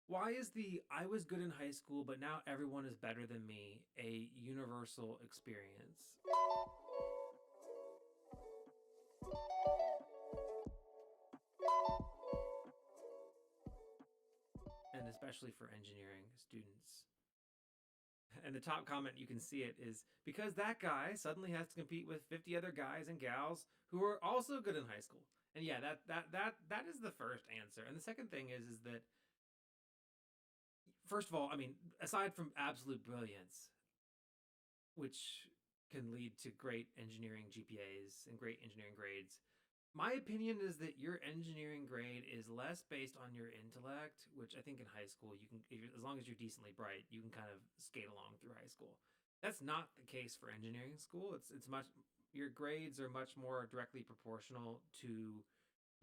Why is the "I was good in high school, but now everyone is better than me" a universal experience? And especially for engineering students. And the top comment, you can see it, is because that guy suddenly has to compete with 50 other guys and gals who are also good in high school. And yeah, that is the first answer. And the second thing is that, first of all, I mean, aside from absolute brilliance, which can lead to great engineering GPAs and great engineering grades, my opinion is that your engineering grade is less based on your intellect, which I think in high school you can, as long as you're decently bright, you can kind of skate along through high school. That's not the case for engineering school. It's much, your grades are much more directly proportional to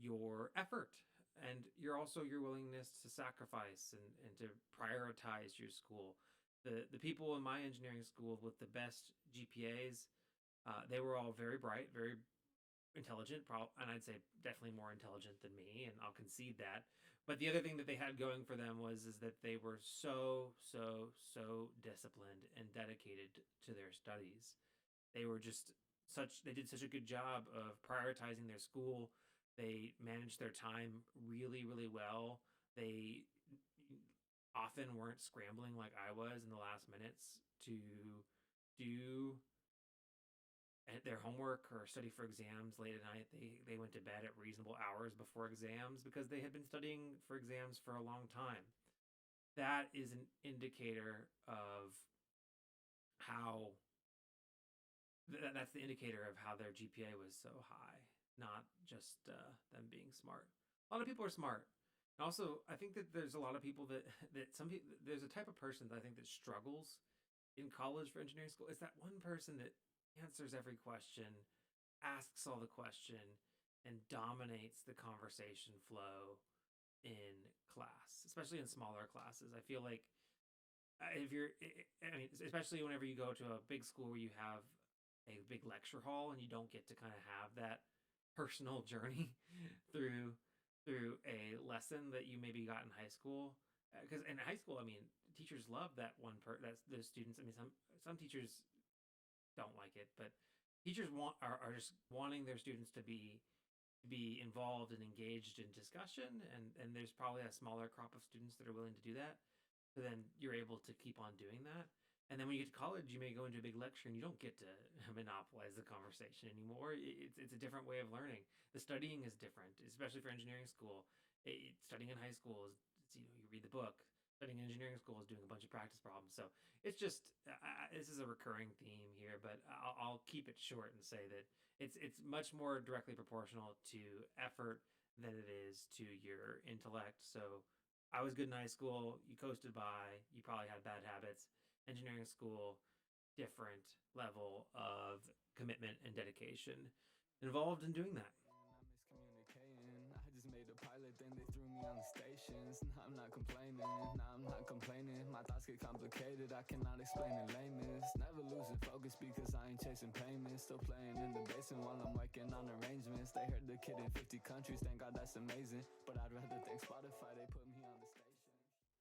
your effort and your willingness to sacrifice and to prioritize your school. The people in my engineering school with the best GPAs, they were all very bright, very intelligent, and I'd say definitely more intelligent than me, and I'll concede that. But the other thing that they had going for them was is that they were so disciplined and dedicated to their studies. They were just such they did such a good job of prioritizing their school. They managed their time really well. They often weren't scrambling like I was in the last minutes to do their homework or study for exams late at night. They went to bed at reasonable hours before exams because they had been studying for exams for a long time. That is an indicator of how that's the indicator of how their GPA was so high, not just them being smart. A lot of people are smart. And also, I think that there's a lot of people that some people, there's a type of person that I think that struggles in college for engineering school. It's that one person that answers every question, asks all the question, and dominates the conversation flow in class, especially in smaller classes. I feel like if you're, I mean, especially whenever you go to a big school where you have a big lecture hall and you don't get to kind of have that personal journey through a lesson that you maybe got in high school. Because in high school, I mean, teachers love that that's the students. I mean, some teachers don't like it, but teachers are just wanting their students to be involved and engaged in discussion, and there's probably a smaller crop of students that are willing to do that. So then you're able to keep on doing that. And then when you get to college, you may go into a big lecture and you don't get to monopolize the conversation anymore. It's a different way of learning. The studying is different, especially for engineering school. Studying in high school is, you read the book. Studying in engineering school is doing a bunch of practice problems. So it's just this is a recurring theme here, but I'll keep it short and say that it's much more directly proportional to effort than it is to your intellect. So I was good in high school. You coasted by. You probably had bad habits. Engineering school, different level of commitment and dedication involved in doing that. Miscommunicating. I just made a pilot, then they threw me on the stations. Now I'm not complaining, now I'm not complaining. My thoughts get complicated, I cannot explain in layman's. Never losing focus because I ain't chasing payments. Still playing in the basement while I'm working on arrangements. They heard the kid in 50 countries, thank God that's amazing. But I'd rather thank Spotify, they put